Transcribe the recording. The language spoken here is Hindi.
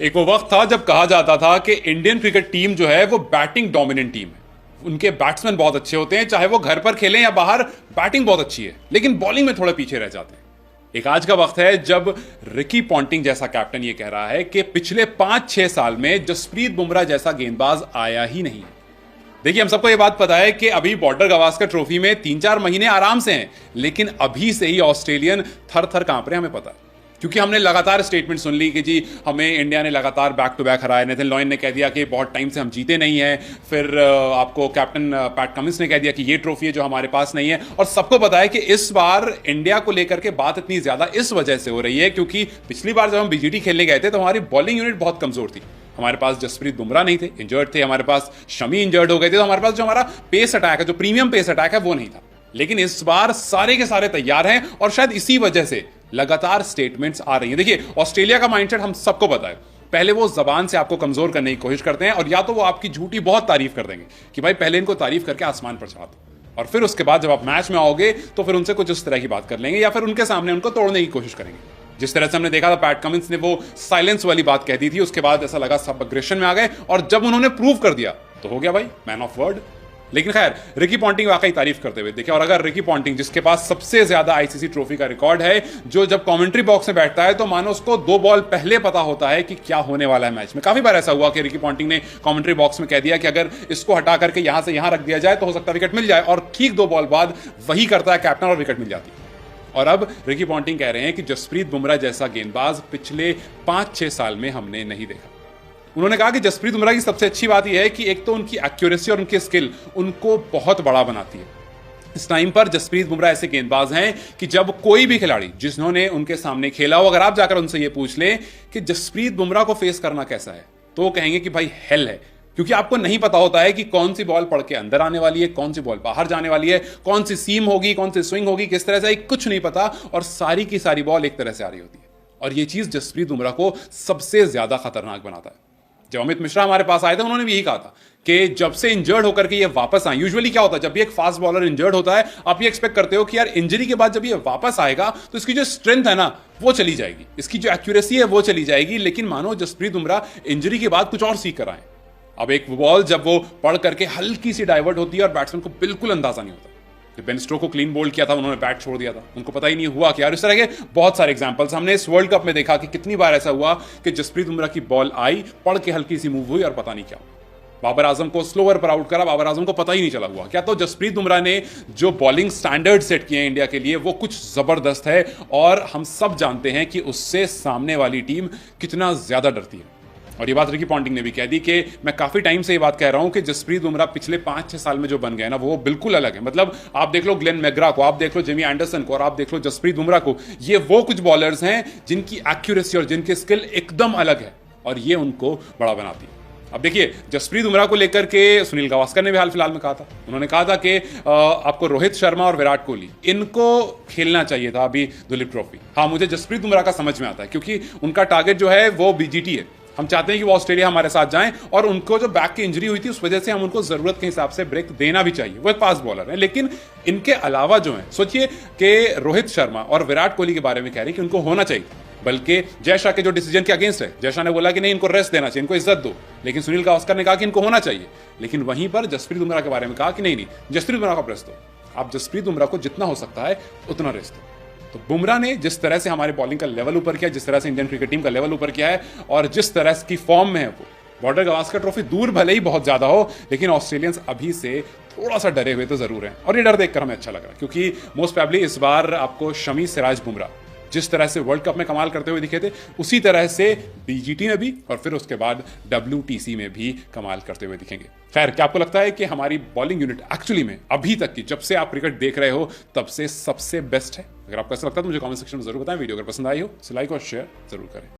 एक वो वक्त था जब कहा जाता था कि इंडियन क्रिकेट टीम जो है वो बैटिंग डोमिनेंट टीम है। उनके बैट्समैन बहुत अच्छे होते हैं, चाहे वो घर पर खेलें या बाहर, बैटिंग बहुत अच्छी है, लेकिन बॉलिंग में थोड़े पीछे रह जाते हैं। एक आज का वक्त है जब रिकी पॉन्टिंग जैसा कैप्टन ये कह रहा है कि पिछले 5-6 साल में जसप्रीत बुमराह जैसा गेंदबाज आया ही नहीं। देखिए, हम सबको ये बात पता है कि अभी बॉर्डर गवास्कर ट्रॉफी में 3-4 महीने आराम से हैं, लेकिन अभी से ही ऑस्ट्रेलियन थर थर कांप रहे हैं, हमें पता है, क्योंकि हमने लगातार स्टेटमेंट सुन ली कि जी हमें इंडिया ने लगातार बैक टू बैक हराया। नेथन लॉयन ने कह दिया कि बहुत टाइम से हम जीते नहीं हैं, फिर आपको कैप्टन पैट कमिंस ने कह दिया कि ये ट्रॉफी है जो हमारे पास नहीं है। और सबको पता है कि इस बार इंडिया को लेकर के बात इतनी ज्यादा इस वजह से हो रही है क्योंकि पिछली बार जब हम बीजीटी खेलने गए थे तो हमारी बॉलिंग यूनिट बहुत कमजोर थी। हमारे पास जसप्रीत बुमराह नहीं थे, इंजर्ड थे, हमारे पास शमी इंजर्ड हो गए थे, तो हमारे पास जो हमारा पेस अटैक है, जो प्रीमियम पेस अटैक है, वो नहीं था। लेकिन इस बार सारे के सारे तैयार हैं और शायद इसी वजह से लगातार स्टेटमेंट्स आ रही हैं। देखिए, ऑस्ट्रेलिया का माइंडसेट हम सबको पता है, पहले वो जबान से आपको कमजोर करने की कोशिश करते हैं और या तो वो आपकी झूठी बहुत तारीफ कर देंगे कि भाई पहले इनको तारीफ करके आसमान पर चढ़ा दो, और फिर उसके बाद जब आप मैच में आओगे तो फिर उनसे कुछ इस तरह की बात कर लेंगे या फिर उनके सामने उनको तोड़ने की कोशिश करेंगे। जिस तरह से हमने देखा था, पैट कमिंस ने वो साइलेंस वाली बात कह दी थी, उसके बाद ऐसा लगा सब अग्रेशन में आ गए, और जब उन्होंने प्रूव कर दिया तो हो गया भाई मैन ऑफ वर्ड। लेकिन खैर, रिकी पॉन्टिंग वाकई तारीफ करते हुए देखिए, और अगर रिकी पॉन्टिंग जिसके पास सबसे ज्यादा आईसीसी ट्रॉफी का रिकॉर्ड है, जो जब कमेंट्री बॉक्स में बैठता है तो मानो उसको 2 बॉल पहले पता होता है कि क्या होने वाला है मैच में। काफी बार ऐसा हुआ कि रिकी पॉन्टिंग ने कमेंट्री बॉक्स में कह दिया कि अगर इसको हटा करके यहां से यहां रख दिया जाए तो हो सकता है विकेट मिल जाए, और ठीक 2 बॉल बाद वही करता है कैप्टन और विकेट मिल जाती है। और अब रिकी पॉन्टिंग कह रहे हैं कि जसप्रीत बुमराह जैसा गेंदबाज पिछले 5-6 साल में हमने नहीं देखा। उन्होंने कहा कि जसप्रीत बुमराह की सबसे अच्छी बात यह है कि एक तो उनकी एक्यूरेसी और उनकी स्किल उनको बहुत बड़ा बनाती है। इस टाइम पर जसप्रीत बुमराह ऐसे गेंदबाज हैं कि जब कोई भी खिलाड़ी जिन्होंने उनके सामने खेला हो, अगर आप जाकर उनसे यह पूछ लें कि जसप्रीत बुमराह को फेस करना कैसा है, तो वो कहेंगे कि भाई हेल है, क्योंकि आपको नहीं पता होता है कि कौन सी बॉल पड़ के अंदर आने वाली है, कौन सी बॉल बाहर जाने वाली है, कौन सी सीम होगी, कौन सी स्विंग होगी, किस तरह से, कुछ नहीं पता, और सारी की सारी बॉल एक तरह से आ रही होती है। और ये चीज जसप्रीत बुमराह को सबसे ज्यादा खतरनाक बनाता है। जब अमित मिश्रा हमारे पास आए थे, उन्होंने भी यही कहा था कि जब से इंजर्ड होकर के ये वापस आए, यूजुअली क्या होता है जब भी एक फास्ट बॉलर इंजर्ड होता है, आप ये एक्सपेक्ट करते हो कि यार इंजरी के बाद जब ये वापस आएगा तो इसकी जो स्ट्रेंथ है ना वो चली जाएगी, इसकी जो एक्यूरेसी है वो चली जाएगी। लेकिन मानो जसप्रीत बुमराह इंजरी के बाद कुछ और सीख कर आए। अब एक बॉल जब वो पढ़ करके हल्की सी डाइवर्ट होती है और बैट्समैन को बिल्कुल अंदाजा नहीं होता। जब बेन स्टोक्स को क्लीन बोल्ड किया था, उन्होंने बैट छोड़ दिया था, उनको पता ही नहीं हुआ क्या। और इस तरह के बहुत सारे एग्जांपल्स हमने इस वर्ल्ड कप में देखा कि कितनी बार ऐसा हुआ कि जसप्रीत बुमराह की बॉल आई, पढ़ के हल्की सी मूव हुई और पता नहीं क्या। बाबर आजम को स्लोअर पर आउट करा, बाबर आजम को पता ही नहीं चला हुआ क्या। तो जसप्रीत बुमराह ने जो बॉलिंग स्टैंडर्ड सेट किए हैं इंडिया के लिए, वो कुछ जबरदस्त है, और हम सब जानते हैं कि उससे सामने वाली टीम कितना ज्यादा डरती है। और ये बात रिकी पॉन्टिंग ने भी कह दी कि मैं काफी टाइम से ये बात कह रहा हूं कि जसप्रीत बुमराह पिछले 5-6 साल में जो बन गए ना, वो बिल्कुल अलग है। मतलब आप देख लो ग्लेन मैग्रा को, आप देख लो जिमी एंडरसन को, और आप देख लो जसप्रीत बुमराह को, ये वो कुछ बॉलर्स हैं जिनकी एक्यूरेसी और जिनकी स्किल एकदम अलग है, और ये उनको बड़ा बनाती है। अब देखिए, जसप्रीत बुमराह को लेकर के सुनील गावस्कर ने भी हाल फिलहाल में कहा था, उन्होंने कहा था कि आपको रोहित शर्मा और विराट कोहली इनको खेलना चाहिए था अभी दुलीप ट्रॉफी। हाँ, मुझे जसप्रीत बुमराह का समझ में आता है, क्योंकि उनका टारगेट जो है वो बीजीटी है। हम चाहते हैं कि वो ऑस्ट्रेलिया हमारे साथ जाएं, और उनको जो बैक की इंजरी हुई थी उस वजह से हम उनको जरूरत के हिसाब से ब्रेक देना भी चाहिए। वो एक फास्ट बॉलर है, लेकिन इनके अलावा जो है, सोचिए कि रोहित शर्मा और विराट कोहली के बारे में कह रहे हैं कि उनको होना चाहिए, बल्कि जय शाह के जो डिसीजन के अगेंस्ट है, जय शाह ने बोला कि नहीं, इनको रेस्ट देना चाहिए, इनको इज्जत दो, लेकिन सुनील गावस्कर ने कहा कि इनको होना चाहिए। लेकिन वहीं पर जसप्रीत बुमराह के बारे में कहा कि नहीं, जसप्रीत बुमराह का रेस्ट दो, आप जसप्रीत बुमराह को जितना हो सकता है उतना रेस्ट दो। तो बुमराह ने जिस तरह से हमारे बॉलिंग का लेवल ऊपर किया, जिस तरह से इंडियन क्रिकेट टीम का लेवल ऊपर किया है, और जिस तरह की फॉर्म में है वो, बॉर्डर गवास्कर ट्रॉफी दूर भले ही बहुत ज्यादा हो, लेकिन ऑस्ट्रेलियंस अभी से थोड़ा सा डरे हुए तो जरूर हैं, और ये डर देखकर हमें अच्छा लग रहा है, क्योंकि मोस्ट प्रोबेबली इस बार आपको शमी, सिराज, बुमराह जिस तरह से वर्ल्ड कप में कमाल करते हुए दिखे थे, उसी तरह से बीजीटी में भी और फिर उसके बाद WTC में भी कमाल करते हुए दिखेंगे। खैर, क्या आपको लगता है कि हमारी बॉलिंग यूनिट एक्चुअली में अभी तक की, जब से आप क्रिकेट देख रहे हो तब से सबसे बेस्ट है? अगर आपको ऐसा लगता है तो मुझे कमेंट सेक्शन में जरूर बताएं। वीडियो अगर पसंद आई हो तो लाइक और शेयर जरूर करें।